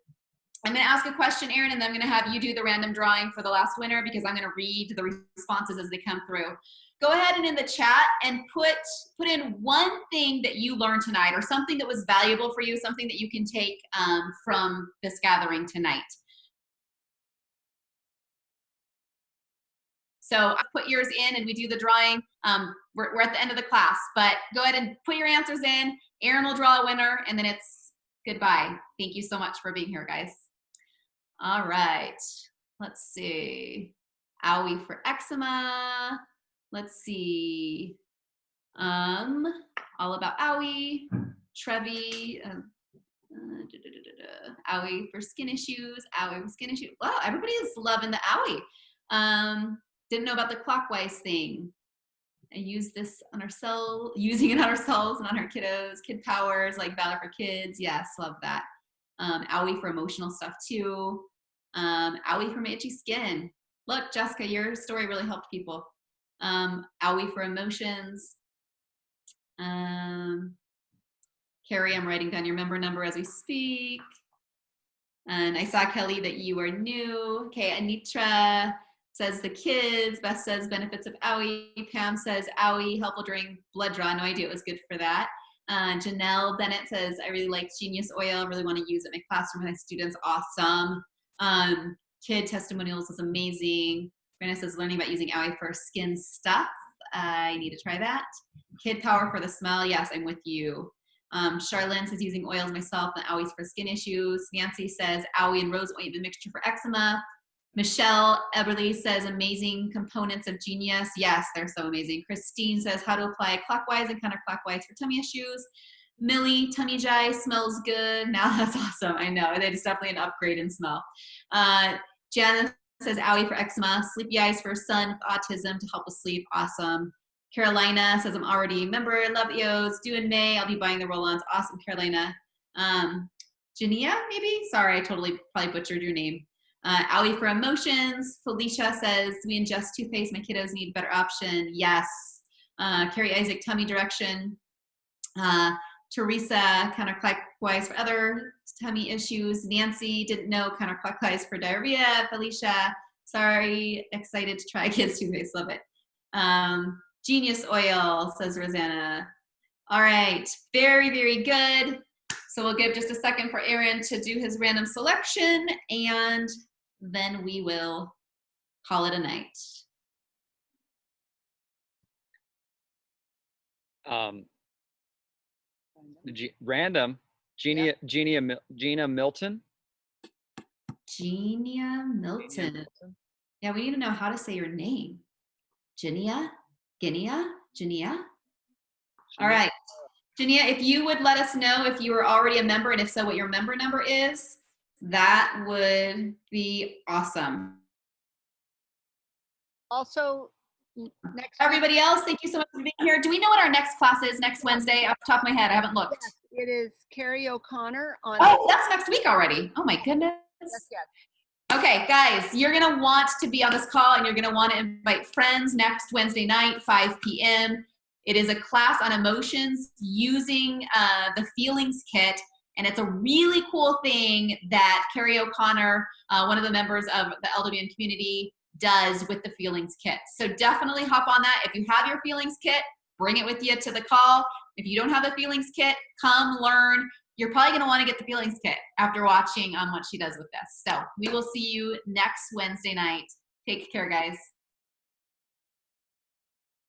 I'm going to ask a question, Erin, and then I'm going to have you do the random drawing for the last winner because I'm going to read the responses as they come through. Go ahead and in the chat and put in one thing that you learned tonight or something that was valuable for you, something that you can take from this gathering tonight. So put yours in and we do the drawing. We're at the end of the class, but go ahead and put your answers in. Erin will draw a winner and then it's goodbye. Thank you so much for being here, guys. All right, let's see. Owie for eczema. Let's see. All about Owie. Trevi. Owie for skin issues. Owie for skin issues. Wow, everybody is loving the Owie. Didn't know about the clockwise thing. I use this on ourselves, using it on ourselves and on our kiddos. Kid powers, like Valor for Kids. Yes, love that. Owie for emotional stuff too. Owie for itchy skin. Look, Jessica, your story really helped people. Owie for emotions. Carrie, I'm writing down your member number as we speak. And I saw, Kelly, that you are new. Okay, Anitra says the kids. Beth says benefits of Owie. Pam says Owie, helpful during blood draw. No idea it was good for that. Janelle Bennett says, I really like Genius Oil. Really want to use it in my classroom with my students. Awesome. Kid testimonials was amazing. Brenda says, learning about using Owie for skin stuff. I need to try that. Kid power for the smell. Yes, I'm with you. Charlene says, using oils myself and Owie's for skin issues. Nancy says, Owie and rose ointment mixture for eczema. Michelle Eberly says, amazing components of Genius. Yes, they're so amazing. Christine says, how to apply clockwise and counterclockwise for tummy issues. Millie, tummy jai smells good. Now that's awesome. I know. It's definitely an upgrade in smell. Janice says, Owie for eczema. Sleepylze for son with autism to help with sleep. Awesome. Carolina says, I'm already a member. Love EOS. Due in May. I'll be buying the roll-ons. Awesome, Carolina. Jania, maybe? Sorry, I probably butchered your name. Owie for emotions. Felicia says, we ingest toothpaste. My kiddos need a better option. Yes. Carrie Isaac, tummy direction. Teresa, counterclockwise for other tummy issues. Nancy, didn't know counterclockwise for diarrhea. Felicia, sorry, excited to try kids toothpaste. Love it. Genius Oil, says Rosanna. All right, very, very good. So we'll give just a second for Aaron to do his random selection, and then we will call it a night. Random. Gina Milton. Genia Milton. Yeah, we need to know how to say your name. Genia? All right. Genia, if you would let us know if you were already a member and if so, what your member number is, that would be awesome. Also, everybody else, thank you so much for being here. Do we know what our next class is next Wednesday? Off the top of my head, I haven't looked. Yes, it is Carrie O'Connor on. Oh, that's next week already. Oh my goodness. Yes. Okay, guys, you're going to want to be on this call and you're going to want to invite friends next Wednesday night, 5 p.m. It is a class on emotions using the feelings kit. And it's a really cool thing that Carrie O'Connor, one of the members of the LWN community, does with the feelings kit. So definitely hop on that. If you have your feelings kit, bring it with you to the call. If you don't have the feelings kit, come learn. You're probably going to want to get the feelings kit after watching what she does with this. So we will see you next Wednesday night. Take care, guys.